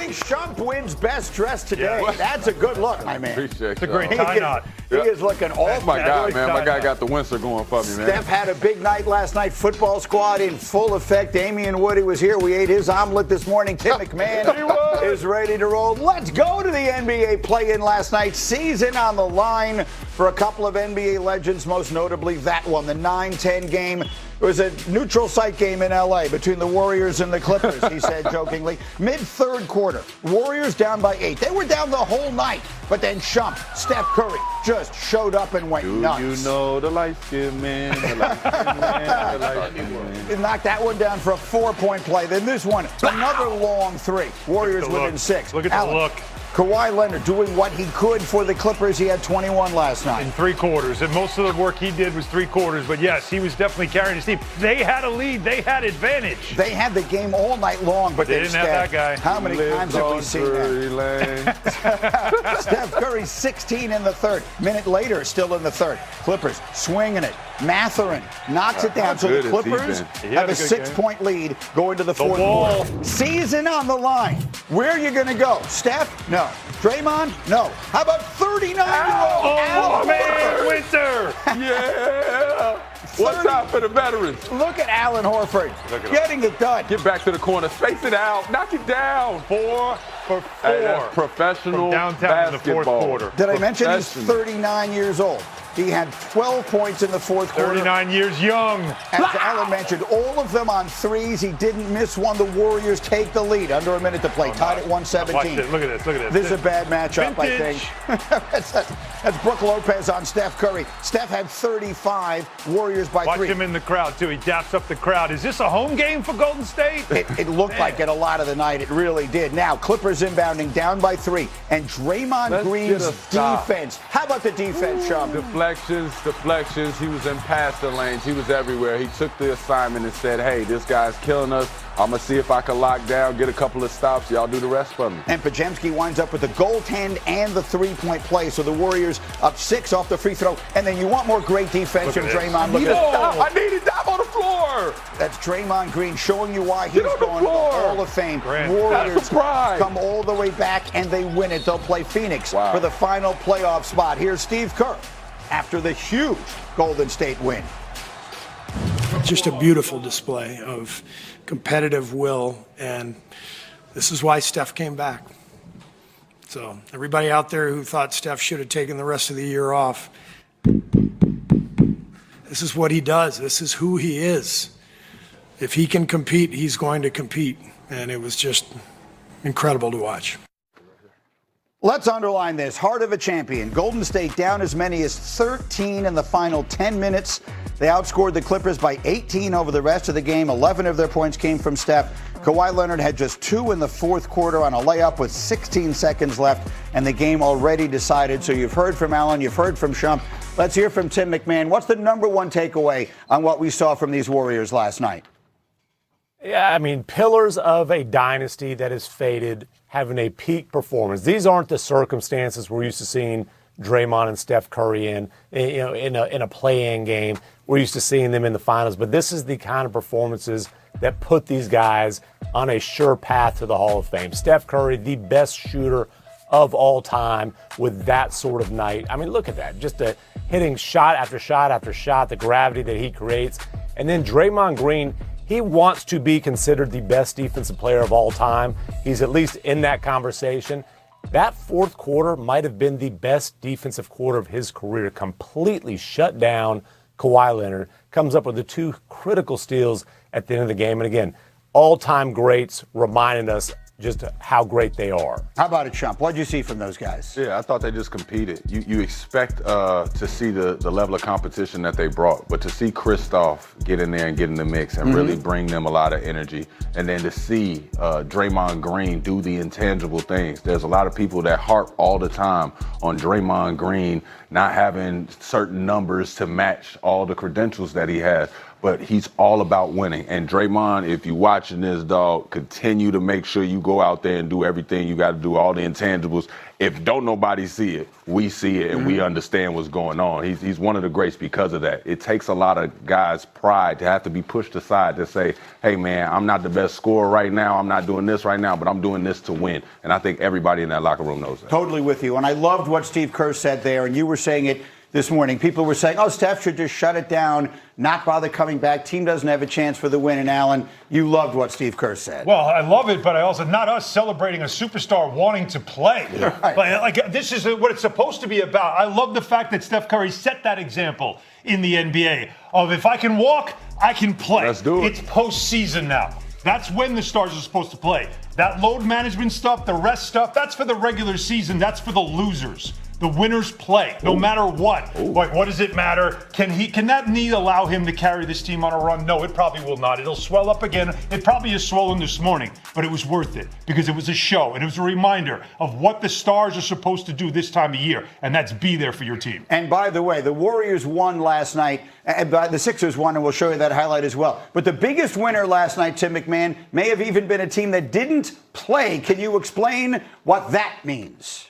Shump wins best dressed today. Yeah. That's a good look, my man. Appreciate It's a great tie knot. He is looking all That's my guy, man. My guy knot. got the Windsor going for me, man. Steph had a big night last night. Football squad in full effect. Damian Woody was here. We ate his omelet this morning. Tim McMahon is ready to roll. Let's go to the NBA play-in last night. Season on the line for a couple of NBA legends, most notably that one, the 9-10 game. It was a neutral site game in L.A. between the Warriors and the Clippers, he said jokingly. Mid-third quarter, Warriors down by 8. They were down the whole night, but then Shump, Steph Curry, just showed up and went nuts. You know the light-skinned man, the light-skinned man, the light-skinned man. He knocked that one down for a 4-point play. Then this one, another long three. Warriors within 6. Look at the look. Kawhi Leonard doing what he could for the Clippers. He had 21 last night. In 3 quarters. And most of the work he did was 3 quarters. But, yes, he was definitely carrying his team. They had a lead. They had advantage. They had the game all night long, but they didn't have that guy. How many times have we seen that? Steph Curry, 16 in the third. Minute later, still in the third. Clippers swinging it. Mathurin knocks it down. So the Clippers have a 6-point lead going to the fourth quarter. Season on the line. Where are you going to go? Steph? No. Draymond? No. How about 39-year-old Alan Horford? Winter. Yeah. What's up for the veterans? Look at Alan Horford getting it done. Get back to the corner. Space it out. Knock it down. 4 for 4. Hey, that's professional from downtown basketball. in the fourth quarter. Did I mention he's 39 years old? He had 12 points in the fourth quarter. 39 years young. As Alan mentioned, all of them on threes. He didn't miss one. The Warriors take the lead. Under a minute to play. Tied at 117. Look at this. Look at this. This is a bad matchup, Vintage. I think. That's Brook Lopez on Steph Curry. Steph had 35. Warriors by 3. Watch him in the crowd, too. He daps up the crowd. Is this a home game for Golden State? It looked like it a lot of the night. It really did. Now, Clippers inbounding down by 3. And Draymond Green's defense. How about the defense, Sean? Deflections. He was in passing lanes. He was everywhere. He took the assignment and said, hey, this guy's killing us. I'm going to see if I can lock down, get a couple of stops. Y'all do the rest for me. And Podziemski winds up with the goaltend and the 3-point play. So the Warriors up 6 off the free throw. And then you want more great defense from Draymond. I need a stop on the floor. That's Draymond Green showing you why he's going to the Hall of Fame. Warriors come all the way back and they win it. They'll play Phoenix for the final playoff spot. Here's Steve Kerr after the huge Golden State win. Just a beautiful display of competitive will, and this is why Steph came back. So everybody out there who thought Steph should have taken the rest of the year off, this is what he does. This is who he is. If he can compete, he's going to compete, and it was just incredible to watch. Let's underline this. Heart of a champion. Golden State down as many as 13 in the final 10 minutes. They outscored the Clippers by 18 over the rest of the game. 11 of their points came from Steph. Kawhi Leonard had just 2 in the fourth quarter on a layup with 16 seconds left, and the game already decided. So you've heard from Allen, you've heard from Shump. Let's hear from Tim McMahon. What's the number one takeaway on what we saw from these Warriors last night? Yeah, I mean, pillars of a dynasty that has faded, having a peak performance. These aren't the circumstances we're used to seeing Draymond and Steph Curry in a play-in game. We're used to seeing them in the finals, but this is the kind of performances that put these guys on a sure path to the Hall of Fame. Steph Curry, the best shooter of all time with that sort of night. I mean, look at that. Just hitting shot after shot after shot, the gravity that he creates. And then Draymond Green, he wants to be considered the best defensive player of all time. He's at least in that conversation. That fourth quarter might have been the best defensive quarter of his career. Completely shut down Kawhi Leonard. Comes up with the 2 critical steals at the end of the game. And again, all-time greats reminding us just how great they are. How about it, Shump? What did you see from those guys? Yeah, I thought they just competed. You expect to see the level of competition that they brought, but to see Kristoff get in there and get in the mix and really bring them a lot of energy, and then to see Draymond Green do the intangible things. There's a lot of people that harp all the time on Draymond Green not having certain numbers to match all the credentials that he has. But he's all about winning. And Draymond, if you're watching this, dog, continue to make sure you go out there and do everything you got to do, all the intangibles. If don't nobody see it, we see it and we understand what's going on. He's one of the greats because of that. It takes a lot of guys' pride to have to be pushed aside to say, hey, man, I'm not the best scorer right now. I'm not doing this right now, but I'm doing this to win. And I think everybody in that locker room knows that. Totally with you. And I loved what Steve Kerr said there, and you were saying it this morning. People were saying, oh, Steph should just shut it down, not bother coming back. Team doesn't have a chance for the win. And, Alan, you loved what Steve Kerr said. Well, I love it, but I also, not us celebrating a superstar wanting to play. Yeah. Right. Like, this is what it's supposed to be about. I love the fact that Steph Curry set that example in the NBA of if I can walk, I can play. Let's do it. It's postseason now. That's when the stars are supposed to play. That load management stuff, the rest stuff, that's for the regular season. That's for the losers. The winners play, no matter what. Like, what does it matter? Can that knee allow him to carry this team on a run? No, it probably will not. It'll swell up again. It probably is swollen this morning, but it was worth it because it was a show and it was a reminder of what the stars are supposed to do this time of year, and that's be there for your team. And by the way, the Warriors won last night. The Sixers won, and we'll show you that highlight as well. But the biggest winner last night, Tim McMahon, may have even been a team that didn't play. Can you explain what that means?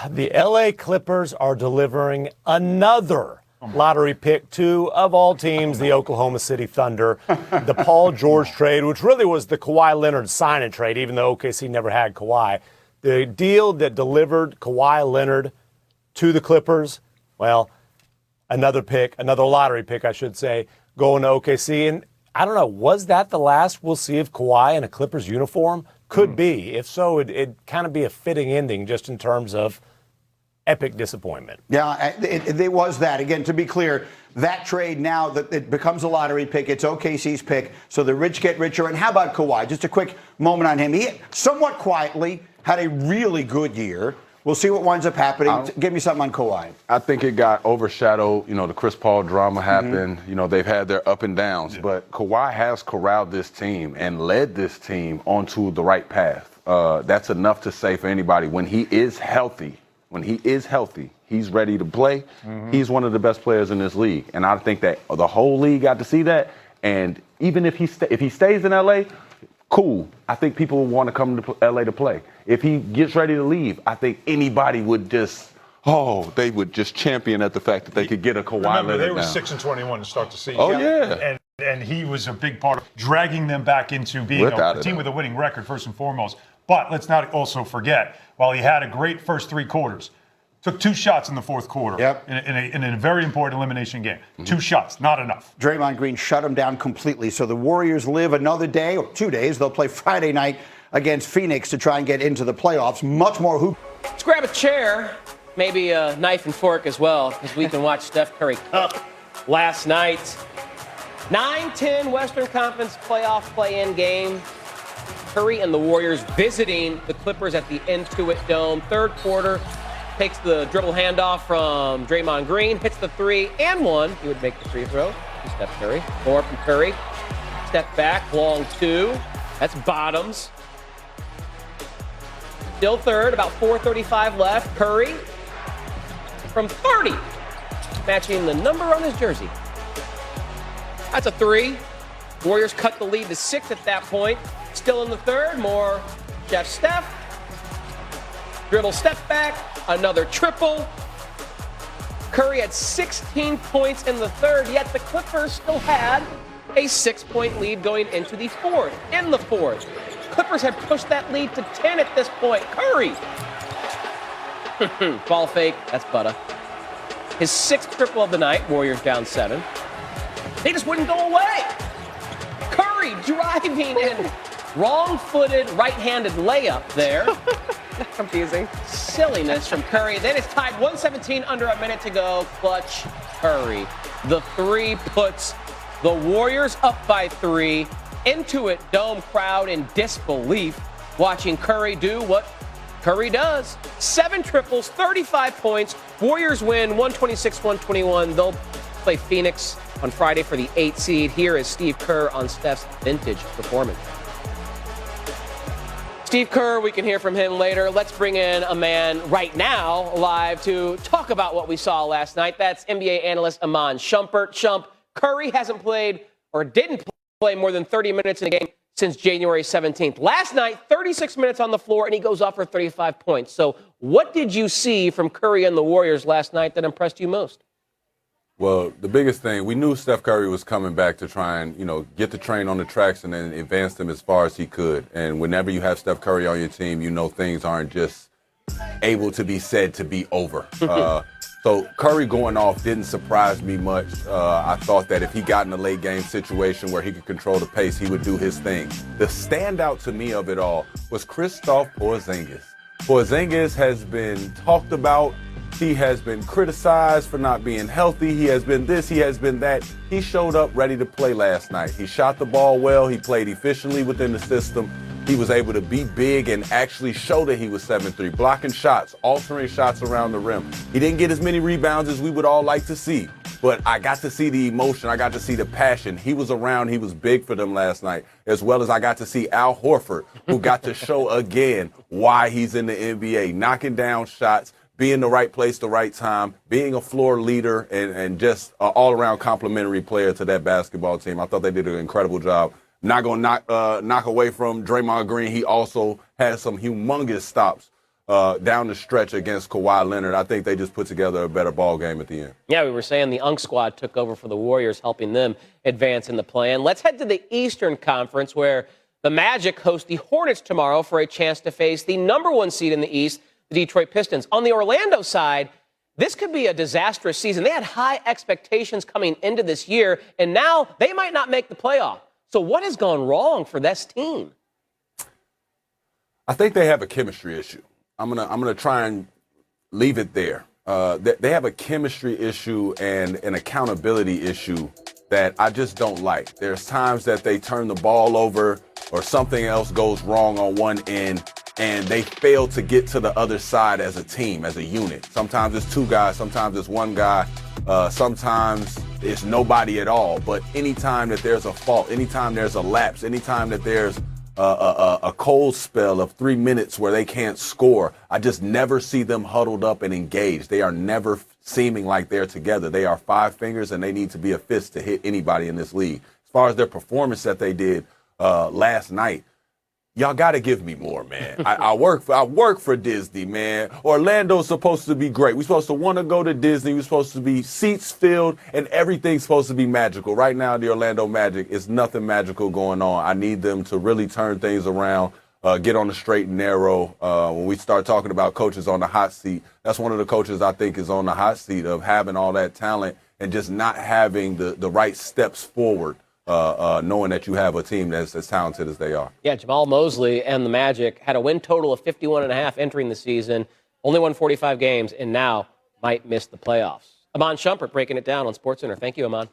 The LA Clippers are delivering another lottery pick to, of all teams, the Oklahoma City Thunder. The Paul George trade, which really was the Kawhi Leonard sign-in trade, even though OKC never had Kawhi. The deal that delivered Kawhi Leonard to the Clippers, well, another lottery pick, I should say, going to OKC. And I don't know, was that the last we'll see of Kawhi in a Clippers uniform? Could be. If so, it'd kind of be a fitting ending just in terms of epic disappointment. Yeah, it was that. Again, to be clear, that trade now, that it becomes a lottery pick. It's OKC's pick, so the rich get richer. And how about Kawhi? Just a quick moment on him. He somewhat quietly had a really good year. We'll see what winds up happening. Give me something on Kawhi. I think it got overshadowed. You know, the Chris Paul drama happened. You know, they've had their up and downs. But Kawhi has corralled this team and led this team onto the right path. That's enough to say for anybody. When he is healthy, he's ready to play. He's one of the best players in this league. And I think that the whole league got to see that. And even if he stays in L.A., cool. I think people will want to come to L.A. to play. If he gets ready to leave, I think anybody would they would just champion at the fact that they could get a Kawhi Leonard. Remember, they were now. 6-21 to start the season. Oh, yeah. And he was a big part of dragging them back into being a team with a winning record, first and foremost. But let's not also forget, while he had a great first three quarters, took 2 shots in the fourth quarter in a very important elimination game. 2 shots, not enough. Draymond Green shut him down completely. So the Warriors live another day, or 2 days. They'll play Friday night against Phoenix to try and get into the playoffs. Much more hoop. Let's grab a chair, maybe a knife and fork as well, because we can watch Steph Curry cook last night. 9-10 Western Conference playoff play-in game. Curry and the Warriors visiting the Clippers at the Intuit Dome. Third quarter, takes the dribble handoff from Draymond Green, hits the 3 and 1. He would make the free throw to Steph Curry. More from Curry. Step back, long 2. That's bottoms. Still third, about 4:35 left. Curry from 30, matching the number on his jersey. That's a 3. Warriors cut the lead to 6 at that point. Still in the third, more Steph. Dribble step back, another triple. Curry had 16 points in the third, yet the Clippers still had a 6-point lead going into the fourth. In the fourth, Clippers had pushed that lead to 10 at this point. Curry. Ball fake, that's Butta. His 6th triple of the night, Warriors down 7. They just wouldn't go away. Curry driving in. Wrong-footed, right-handed layup there. Confusing. Silliness from Curry. Then it's tied 117 under a minute to go. Clutch Curry. The 3 puts the Warriors up by 3. Intuit Dome crowd in disbelief watching Curry do what Curry does. 7 triples, 35 points. Warriors win 126-121. They'll play Phoenix on Friday for the 8th seed. Here is Steve Kerr on Steph's vintage performance. Steve Kerr, we can hear from him later. Let's bring in a man right now live to talk about what we saw last night. That's NBA analyst Iman Shumpert. Shump, Curry hasn't played or didn't play more than 30 minutes in a game since January 17th. Last night, 36 minutes on the floor, and he goes off for 35 points. So what did you see from Curry and the Warriors last night that impressed you most? Well, the biggest thing, we knew Steph Curry was coming back to try and, get the train on the tracks and then advance them as far as he could. And whenever you have Steph Curry on your team, you know things aren't just able to be said to be over. So Curry going off didn't surprise me much. I thought that if he got in a late game situation where he could control the pace, he would do his thing. The standout to me of it all was Kristaps Porzingis. Porzingis has been talked about. He has been criticized for not being healthy. He has been this, he has been that. He showed up ready to play last night. He shot the ball well. He played efficiently within the system. He was able to be big and actually show that he was 7'3", blocking shots, altering shots around the rim. He didn't get as many rebounds as we would all like to see, but I got to see the emotion. I got to see the passion. He was around. He was big for them last night, as well as I got to see Al Horford, who got to show again why he's in the NBA, knocking down shots, being the right place, the right time, being a floor leader, and just an all-around complimentary player to that basketball team. I thought they did an incredible job. Not going to knock away from Draymond Green. He also had some humongous stops down the stretch against Kawhi Leonard. I think they just put together a better ball game at the end. Yeah, we were saying the UNC squad took over for the Warriors, helping them advance in the play-in. Let's head to the Eastern Conference, where the Magic host the Hornets tomorrow for a chance to face the number one seed in the East, the Detroit Pistons. On the Orlando side, this could be a disastrous season. They had high expectations coming into this year, and now they might not make the playoff. So what has gone wrong for this team? I think they have a chemistry issue. I'm gonna try and leave it there. They have a chemistry issue and an accountability issue that I just don't like. There's times that they turn the ball over or something else goes wrong on one end, and they fail to get to the other side as a team, as a unit. Sometimes it's two guys, sometimes it's one guy, sometimes it's nobody at all. But anytime that there's a fault, anytime there's a lapse, anytime that there's a cold spell of 3 minutes where they can't score, I just never see them huddled up and engaged. They are never seeming like they're together. They are five fingers, and they need to be a fist to hit anybody in this league. As far as their performance that they did last night, y'all got to give me more, man. I work for Disney, man. Orlando's supposed to be great. We're supposed to want to go to Disney. We're supposed to be seats filled, and everything's supposed to be magical. Right now, the Orlando Magic is nothing magical going on. I need them to really turn things around, get on the straight and narrow. When we start talking about coaches on the hot seat, that's one of the coaches I think is on the hot seat of having all that talent and just not having the right steps forward. Knowing that you have a team that's as talented as they are. Yeah, Jamal Mosley and the Magic had a win total of 51.5 entering the season, only won 45 games, and now might miss the playoffs. Iman Shumpert breaking it down on SportsCenter. Thank you, Iman.